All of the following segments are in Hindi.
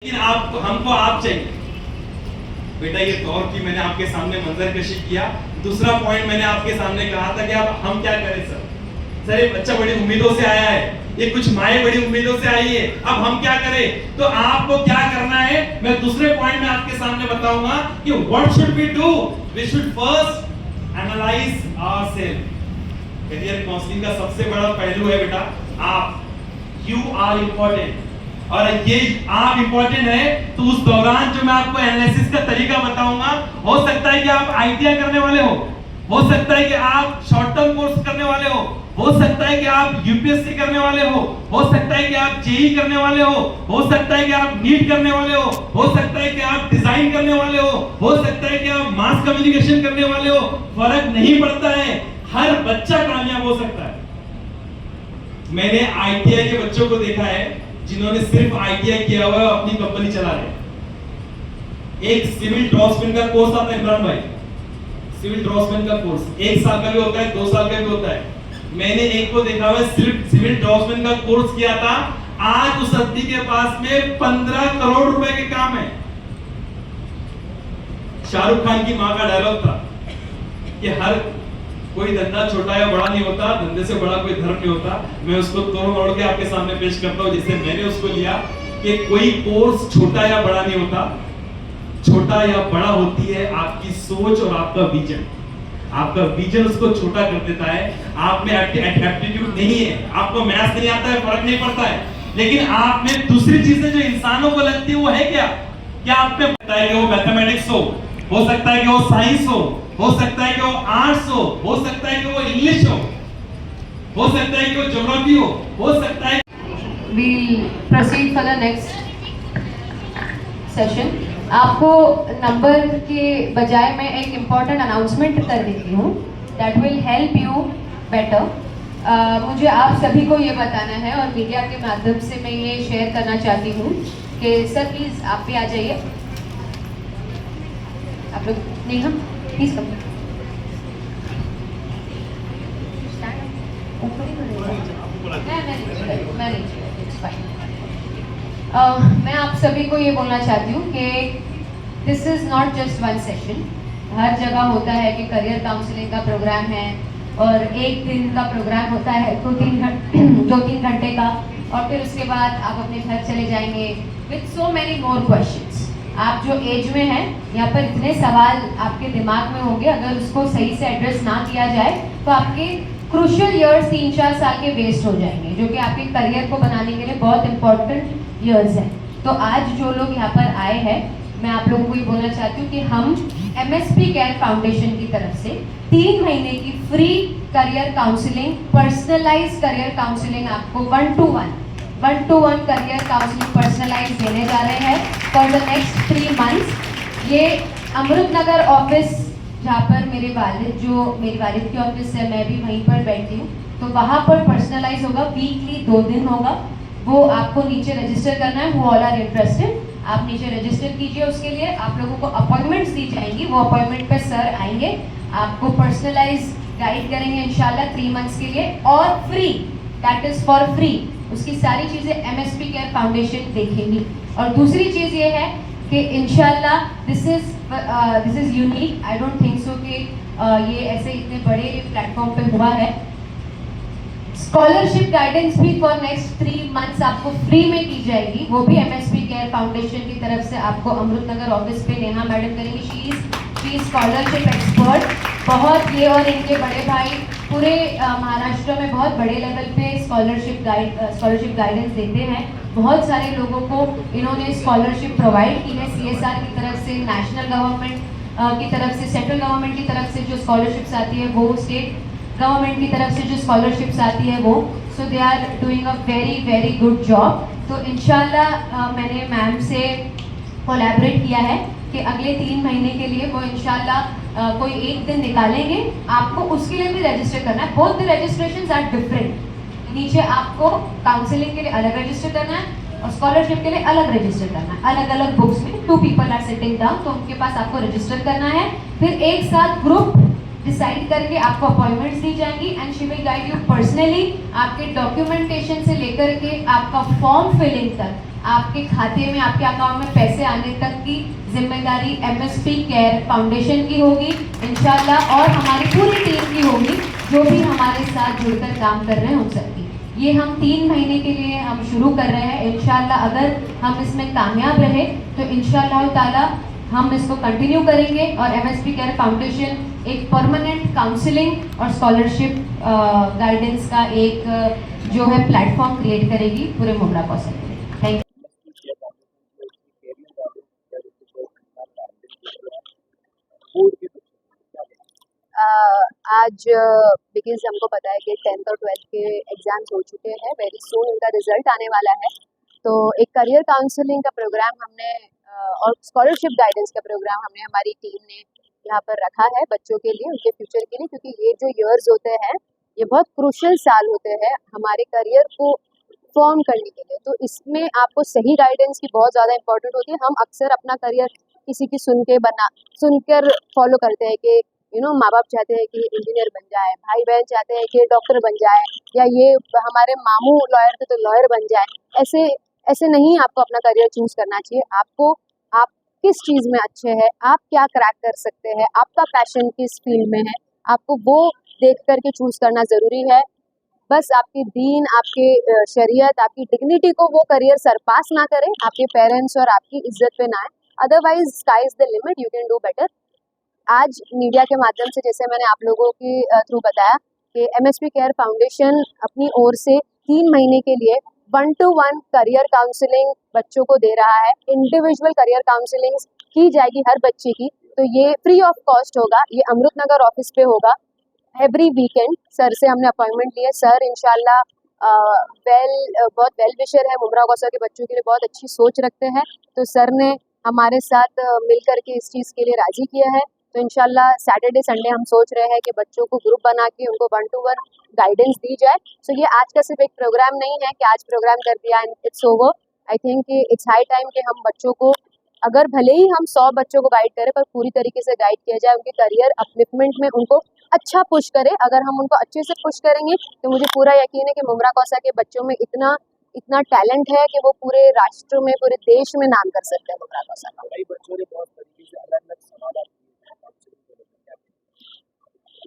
लेकिन आप हमको आप चाहिए बेटा। ये तौर की मैंने आपके सामने मंजर कशी किया। दूसरा पॉइंट मैंने आपके सामने कहा था कि अब हम क्या करें सर। ये बच्चा बड़ी उम्मीदों से आया है, ये कुछ माएँ बड़ी उम्मीदों से आई है, अब हम क्या करें। तो आपको क्या करना है मैं दूसरे पॉइंट में आपके सामने बताऊंगा कि what should we do. We should first analyse ourselves. Career counselling का सबसे बड़ा पहलू है बेटा आप, यू आर इंपॉर्टेंट। और ये आप इंपॉर्टेंट है तो उस दौरान जो मैं आपको एनालिसिस का तरीका बताऊंगा, हो सकता है कि आप आईटीआई करने वाले हो सकता है कि आप शॉर्ट टर्म कोर्स करने वाले हो सकता है कि आप यूपीएससी करने वाले हो सकता है कि आप जेई करने वाले हो सकता है कि आप नीट करने वाले हो सकता है कि आप डिजाइन करने वाले हो सकता है कि आप मास कम्युनिकेशन करने वाले हो। फर्क नहीं पड़ता है, हर बच्चा कामयाब हो सकता है। मैंने आईटीआई के बच्चों को देखा है जिन्होंने सिर्फ आईटीआई किया हुआ है, अपनी कंपनी चला रहे। एक सिविल ड्राफ्ट्समैन का कोर्स आता है इमरान भाई, सिविल ड्राफ्ट्समैन का कोर्स 1 साल का भी होता है, 2 साल का भी होता है। मैंने एक को देखा हुआ सिविल ड्राफ्ट्समैन का कोर्स किया था, आज उस आदमी के पास में 15 करोड़ रुपए के काम है। शाहरुख खान की मां का डायलॉग था कि हर कोई धंधा छोटा या बड़ा नहीं होता, धंधे से बड़ा कोई धर्म नहीं होता। मैं उसको तोड़ के आपके सामने पेश करता हूं जिससे मैंने उसको लिया कि कोई कोर्स छोटा या बड़ा नहीं होता, छोटा या बड़ा होती है आपकी सोच और आपका विजन। आपका विजन उसको छोटा कर देता है। आप में एप्टीट्यूड नहीं है, आपको मैथ्स नहीं आता है, फर्क नहीं पड़ता है, लेकिन आप में दूसरी चीजें जो इंसानों को लगती है वो है क्या आप में पता है कि वो मैथमेटिक्स हो सकता है कि वो साइंस हो सकता है कि वो आर्ट्स हो सकता है कि वो इंग्लिश हो सकता है कि वो ज्योग्राफी हो सकता है। We'll proceed for the next session. आपको नंबर के बजाय मैं एक इम्पॉर्टेंट अनाउंसमेंट कर देती हूँ that will help you better. मुझे आप सभी को ये बताना है और मीडिया के माध्यम से मैं ये शेयर करना चाहती हूँ कि सर प्लीज़ आप भी आ जाइए, आप लोग नहीं हम प्लीज कम मैं आप सभी को ये बोलना चाहती हूँ कि this is not just one session. हर जगह होता है कि करियर काउंसलिंग का प्रोग्राम है और एक दिन का प्रोग्राम होता है 2-3 घंटे का, और फिर उसके बाद आप अपने घर चले जाएंगे with so many more questions. आप जो एज में हैं यहाँ पर इतने सवाल आपके दिमाग में होंगे, अगर उसको सही से एड्रेस ना किया जाए तो आपके क्रूशियल ईयर्स 3-4 साल के वेस्ट हो जाएंगे, जो कि आपके करियर को बनाने के लिए बहुत इंपॉर्टेंट ईयर्स हैं। तो आज जो लोग यहाँ पर आए हैं, मैं आप लोगों को ये बोलना चाहती हूँ कि हम MSP केयर फाउंडेशन की तरफ से 3 महीने की free career counselling, personalise career counselling आपको 1-to-1 करियर काउंसलिंग पर्सनलाइज देने जा रहे हैं फॉर द नेक्स्ट 3 मंथ्स। ये अमृत नगर ऑफिस, जहाँ पर मेरी वालिद की ऑफिस है, मैं भी वहीं पर बैठती हूँ, तो वहाँ पर पर्सनलाइज होगा। वीकली 2 दिन होगा, वो आपको नीचे रजिस्टर करना है। वो ऑल आर इंटरेस्टेड, आप नीचे रजिस्टर कीजिए। उसके लिए आप लोगों को अपॉइंटमेंट्स दी जाएंगी, वो अपॉइंटमेंट पे सर आएंगे, आपको पर्सनलाइज गाइड करेंगे इंशाल्लाह 3 मंथ्स के लिए, और free, that is for free. उसकी सारी चीज़ें MSP केयर फाउंडेशन देखेंगी। और दूसरी चीज़ ये है कि इंशाल्लाह this is unique, I don't think so कि ये ऐसे इतने बड़े प्लेटफॉर्म पे हुआ है। स्कॉलरशिप गाइडेंस भी फॉर नेक्स्ट 3 मंथ्स आपको फ्री में की जाएगी, वो भी MSP केयर फाउंडेशन की तरफ से आपको अमृत नगर ऑफिस पे नेहा मैडम करेंगी। शी इज स्कॉलरशिप एक्सपर्ट, बहुत ये और इनके बड़े भाई पूरे महाराष्ट्र में बहुत बड़े लेवल पे स्कॉलरशिप गाइडेंस देते हैं। बहुत सारे लोगों को इन्होंने स्कॉलरशिप प्रोवाइड की है CSR की तरफ से, नेशनल गवर्नमेंट की तरफ से, सेंट्रल गवर्नमेंट की तरफ से जो स्कॉलरशिप्स आती है वो, स्टेट गवर्नमेंट की तरफ से जो स्कॉलरशिप्स आती है वो। So they are doing a very good job. तो इंशाल्लाह मैंने मैम से कोलैबोरेट किया है कि अगले 3 महीने के लिए वो इंशाल्लाह कोई एक दिन निकालेंगे, आपको उसके लिए भी रजिस्टर करना है। Both the registrations are different. नीचे आपको काउंसलिंग के लिए अलग रजिस्टर करना है और स्कॉलरशिप के लिए अलग रजिस्टर करना है। अलग अलग बुक्स में 2 people आर सिटिंग डाउन, तो उनके पास आपको रजिस्टर करना है। फिर एक साथ ग्रुप डिसाइड करके आपको अपॉइंटमेंट्स दी जाएंगी and she will guide you personally, आपके डॉक्यूमेंटेशन से लेकर के आपका फॉर्म फिलिंग तक आपके खाते में, आपके अकाउंट में पैसे आने तक की जिम्मेदारी MSP केयर फाउंडेशन की होगी इंशाल्लाह, और हमारी पूरी टीम की होगी, जो भी हमारे साथ जुड़कर काम कर रहे हैं उन सबकी। ये हम 3 महीने के लिए हम शुरू कर रहे हैं इंशाल्लाह। अगर हम इसमें कामयाब रहे तो इंशाल्लाह ताला हम इसको कंटिन्यू करेंगे, और MSP केयर फाउंडेशन एक परमानेंट काउंसलिंग और स्कॉलरशिप गाइडेंस का एक जो है प्लेटफॉर्म क्रिएट करेगी पूरे मुमरा कौशल के लिए। थैंक आज बिकॉज हमको पता है कि 10th और 12th के एग्ज़ाम्स हो चुके हैं, वेरी सून उनका रिजल्ट आने वाला है, तो एक करियर काउंसलिंग का प्रोग्राम हमने और स्कॉलरशिप गाइडेंस का प्रोग्राम हमने हमारी टीम ने यहाँ पर रखा है बच्चों के लिए, उनके फ्यूचर के लिए, क्योंकि ये जो ईयर्स होते हैं ये बहुत क्रूशल साल होते हैं हमारे करियर को फॉर्म करने के लिए। तो इसमें आपको सही गाइडेंस की बहुत ज़्यादा इंपॉर्टेंट होती है। हम अक्सर अपना करियर किसी की सुनकर फॉलो करते हैं कि माँ बाप चाहते हैं कि इंजीनियर बन जाए, भाई बहन चाहते हैं कि डॉक्टर बन जाए, या ये हमारे मामू लॉयर थे तो लॉयर बन जाए। ऐसे ऐसे नहीं आपको अपना करियर चूज करना चाहिए। आप किस चीज़ में अच्छे हैं, आप क्या क्रैक कर सकते हैं, आपका पैशन किस फील्ड में है, आपको वो देख करके चूज करना ज़रूरी है। बस आपकी दीन, आपके शरीयत, आपकी डिग्निटी को वो करियर सरपास ना करे, आपके पेरेंट्स और आपकी इज्जत पे ना आए, otherwise sky is the limit, you can do better. आज मीडिया के माध्यम से जैसे मैंने आप लोगों के थ्रू बताया कि MSP केयर फाउंडेशन अपनी ओर से 3 महीने के लिए 1-to-1 करियर काउंसलिंग बच्चों को दे रहा है। इंडिविजुअल करियर काउंसलिंग की जाएगी हर बच्चे की, तो ये फ्री ऑफ कॉस्ट होगा। ये अमृत नगर ऑफिस पे होगा एवरी वीकेंड। सर से हमने अपॉइंटमेंट लिए। सर इंशाल्लाह बहुत वेल विशर है, मुमरा कौसा के बच्चों के लिए बहुत अच्छी सोच रखते हैं, तो सर ने हमारे साथ मिल करके इस चीज़ के लिए राज़ी किया है। तो इंशाल्लाह सैटरडे संडे हम सोच रहे हैं कि बच्चों को ग्रुप बना के उनको 1-to-1 गाइडेंस दी जाए। सो ये आज का सिर्फ एक प्रोग्राम नहीं है कि आज प्रोग्राम कर दिया and it's over. I think it's high time कि हम बच्चों को, अगर भले ही हम 100 बच्चों को गाइड करें, पर पूरी तरीके से गाइड किया जाए, उनके करियर अपलिफ्टमेंट में उनको अच्छा पुश करें। अगर हम उनको अच्छे से पुश करेंगे तो मुझे पूरा यकीन है कि मुमरा कौसा के बच्चों में इतना टैलेंट है कि वो पूरे राष्ट्र में, पूरे देश में नाम कर सकते हैं मुमरा कौसा का। कई बच्चों ने बहुत तरीके से अलग-अलग सवाल किए हैं।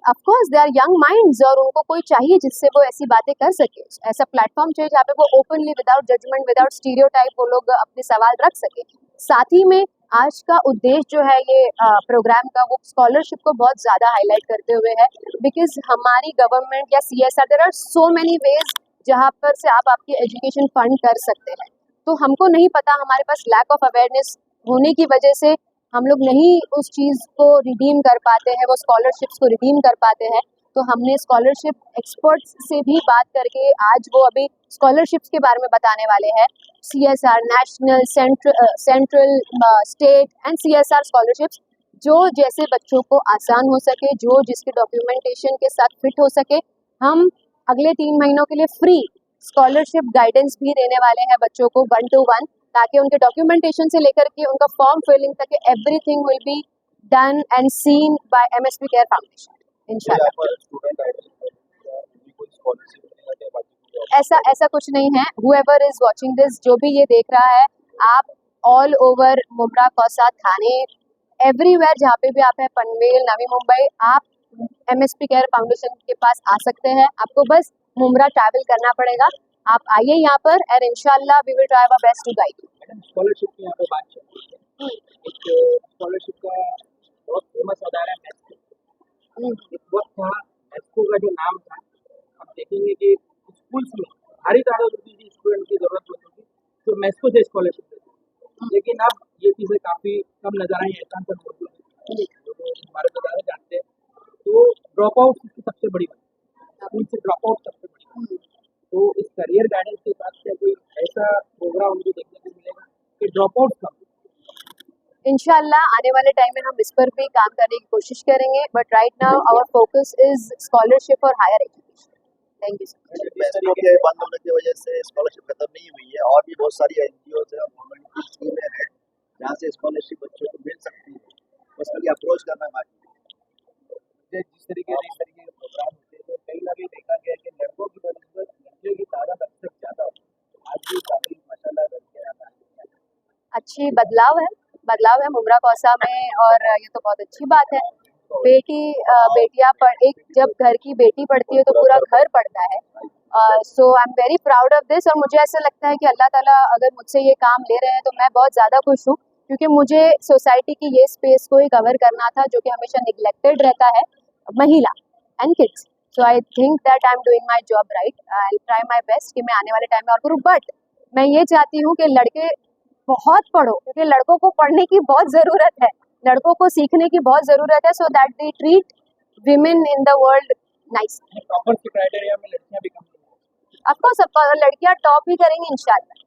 Of course they are young minds, और उनको कोई चाहिए जिससे वो ऐसी बातें कर सके। ऐसा प्लेटफॉर्म चाहिए जहाँ पे वो openly, without judgement, without stereotype वो लोग अपने सवाल रख सके। साथ ही में आज का उद्देश्य जो है ये प्रोग्राम का, वो स्कॉलरशिप को बहुत ज़्यादा हाईलाइट करते हुए है, बिकॉज हमारी गवर्नमेंट या CSR, there are so many ways जहाँ पर से आप आपकी एजुकेशन फंड कर सकते हैं। तो हमको नहीं पता, हमारे पास लैक ऑफ अवेयरनेस होने की वजह से हम लोग नहीं उस चीज़ को रिडीम कर पाते हैं, वो स्कॉलरशिप्स को रिडीम कर पाते हैं। तो हमने स्कॉलरशिप एक्सपर्ट्स से भी बात करके आज वो अभी स्कॉलरशिप्स के बारे में बताने वाले हैं। CSR, national, central, state and CSR scholarships, जो जैसे बच्चों को आसान हो सके, जो जिसके डॉक्यूमेंटेशन के साथ फिट हो सके। हम अगले 3 महीनों के लिए फ्री स्कॉलरशिप गाइडेंस भी देने वाले हैं बच्चों को 1-to-1, ताकि उनके डॉक्यूमेंटेशन से लेकर के उनका फॉर्म फिलिंग तक everything will be done and seen by MSP care foundation इंशाल्लाह। ऐसा कुछ नहीं है। whoever is watching this, जो भी ये देख रहा है, आप ऑल ओवर मुमरा कौसा थाने, एवरीवेयर जहाँ पे भी आप हैं, पनवेल, नवी मुंबई, आप MSP केयर फाउंडेशन के पास आ सकते हैं। आपको बस मुमरा ट्रैवल करना पड़ेगा। आप आइए यहाँ पर और इंशाल्लाह we will try our best to guide you. Scholarship की यहाँ पे बात चल रही है। एक स्कॉलरशिप का बहुत फेमस अदारा है मैस्को। एक वक्त था मैस्को का जो नाम था, अब देखेंगे कि स्कूल्स में भारी तादाद होती थी, स्टूडेंट की जरूरत होती थी तो मैस्को से स्कॉलरशिप देती थी। लेकिन अब ये चीज़ें काफ़ी कम नजर आई हैं। एहसान पर मौजूद है जो हमारे अदारे जानते हैं, तो ड्रॉप आउट की सबसे बड़ी बात, स्कूल से ड्रॉप आउट सबसे बड़ी बात। तो इस करियर गाइडेंस के साथ क्या कोई ऐसा प्रोग्राम मुझे देखने को मिलेगा कि ड्रॉप आउट कम? इंशाल्लाह आने वाले टाइम में हम इस पर भी काम करने की कोशिश करेंगे, but right now our focus is scholarship और higher education. Thank you so much. मैस्को के बंद होने की वजह से स्कॉलरशिप खत्म नहीं हुई है, और भी बहुत सारी NGOs है, गवर्नमेंट की स्कीमें हैं जहाँ से स्कॉलरशिप बच्चों को मिल सकती है, उसके लिए अप्रोच करना बाकी है। जिस तरीके के प्रोग्राम होते हैं, तो कहीं ना कहीं देखा गया कि लड़कों की बनस्पत लड़कियों की तादाद अक्सर ज़्यादा होती है। आज भी काफ़ी माशाल्लाह लड़के आता है। अच्छी बदलाव है मुमरा कौसा में, और ये तो बहुत अच्छी बात है। बेटियां एक जब घर की बेटी पढ़ती है तो पूरा घर पढ़ता है। So I am very proud of this, और मुझे ऐसा लगता है कि अल्लाह ताला अगर मुझसे ये काम ले रहे हैं तो मैं बहुत ज़्यादा खुश हूँ, क्योंकि मुझे सोसाइटी की ये स्पेस को ही कवर करना था जो कि हमेशा निगलेक्टेड रहता है, महिला and kids. So I think that I am doing my job right. I try my best कि मैं आने वाले टाइम में और करूँ, बट मैं ये चाहती हूँ कि लड़के बहुत पढ़ो, क्योंकि लड़कों को पढ़ने की बहुत ज़रूरत है, लड़कों को सीखने की बहुत ज़रूरत है, so that they treat women in the world nice. Toppers के क्राइटेरिया में लड़कियां भी कम नहीं हैं। ऑफकोर्स लड़कियां टॉप ही करेंगी इंशाल्लाह।